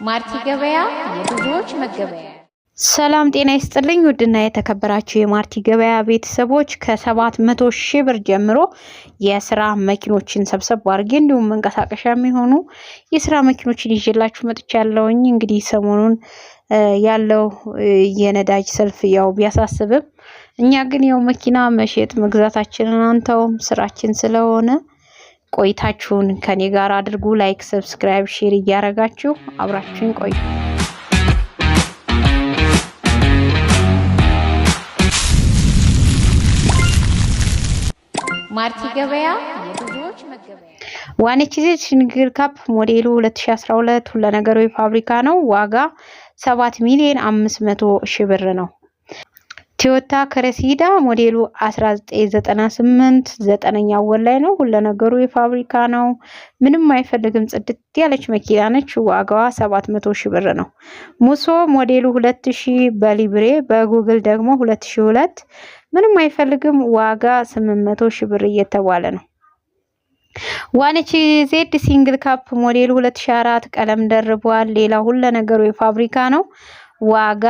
ማርቲ ገበያ የብዙዎች መገበያ። ሰላም ጤና ይስጥልኝ ውድና የተከበራችሁ የማርቲ ገበያ ቤተሰቦች ከ700 ሺህ ብር ጀምሮ የስራ መኪኖችን ሰብሰብ አድርጌ እንዲሁም መንቀሳቀሻ የሚሆኑ የስራ መኪኖችን ይዤላችሁ መጥቻለሁኝ። እንግዲህ ሰሞኑን ያለው የነዳጅ ሰልፍ ያው ቢያሳስብም እኛ ግን ያው መኪና መሸጥ መግዛታችንን አንተውም ስራችን ስለሆነ ቆይታችሁን ከኔ ጋር አድርጉ። ላይክ፣ ሰብስክራይብ፣ ሼር እያረጋችሁ አብራችሁን ቆዩ። ማርቲ ገበያ የብዙዎች መገበያ። ዋንቺዜድ ሲንግል ካፕ ሞዴሉ 2012 ሁሉ ነገሩ የፋብሪካ ነው። ዋጋ 7,500,000 ብር ነው። ቶዮታ ክሬሲዳ ሞዴሉ 1998 9ኛ ወር ላይ ነው። ሁሉ ነገሩ የፋብሪካ ነው። ምንም አይፈልግም። ጽድት ያለች መኪና ነች። ዋጋዋ 700,000 ብር ነው። ሙሶ ሞዴሉ 2000 በሊብሬ በጉግል ደግሞ 2002 ምንም አይፈልግም። ዋጋ 800,000 ብር እየተባለ ነው። ዋንቺዜድ ሲንግል ካፕ ሞዴሉ 2004 ቀለም ደርቧል። ሌላ ሁሉ ነገሩ የፋብሪካ ነው። ዋጋ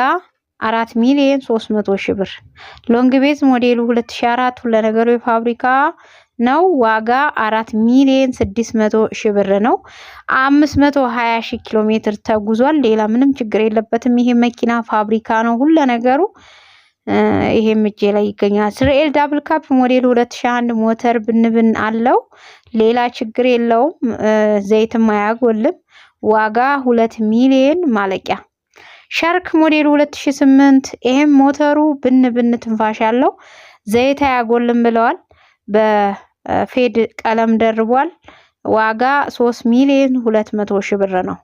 4,300,000 ብር። ሎንግ ቤዝ ሞዴሉ 2004 ሁሉ ነገሩ የፋብሪካ ነው። ዋጋ 4,600,000 ብር ነው። 520,000 ኪሎ ሜትር ተጉዟል። ሌላ ምንም ችግር የለበትም። ይሄ መኪና ፋብሪካ ነው ሁሉ ነገሩ። ይሄ እጄ ላይ ይገኛል። እስራኤል ዳብል ካፕ ሞዴሉ 2001 ሞተር ብንብን አለው። ሌላ ችግር የለውም። ዘይትም አያጎልም። ዋጋ 2 ሚሊዮን ማለቂያ። ሻርክ ሞዴሉ 2008 ይሄም ሞተሩ ብን ትንፋሽ ያለው ዘይት አያጎልም ብለዋል። በፌድ ቀለም ደርቧል። ዋጋ 3,200,000 ብር ነው።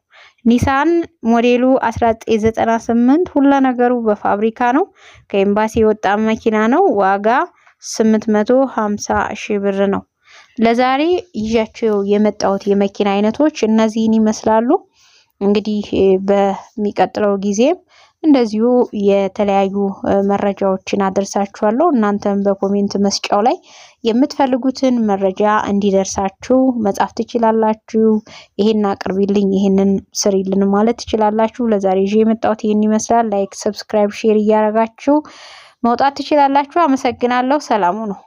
ኒሳን ሞዴሉ 1998 ሁሉ ነገሩ በፋብሪካ ነው። ከኤምባሲ የወጣ መኪና ነው። ዋጋ 850,000 ብር ነው። ለዛሬ ይዣቸው የመጣሁት የመኪና አይነቶች እነዚህን ይመስላሉ። እንግዲህ በሚቀጥለው ጊዜም እንደዚሁ የተለያዩ መረጃዎችን አደርሳችኋለሁ። እናንተም በኮሜንት መስጫው ላይ የምትፈልጉትን መረጃ እንዲደርሳችሁ መጻፍ ትችላላችሁ። ይሄን አቅርቢልኝ፣ ይሄንን ስሪልን ማለት ትችላላችሁ። ለዛሬ ይዤ የመጣሁት ይሄን ይመስላል። ላይክ፣ ሰብስክራይብ፣ ሼር እያረጋችሁ መውጣት ትችላላችሁ። አመሰግናለሁ። ሰላሙ ነው።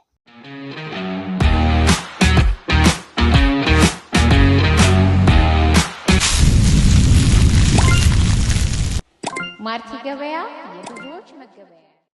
ማርቲ ገበያ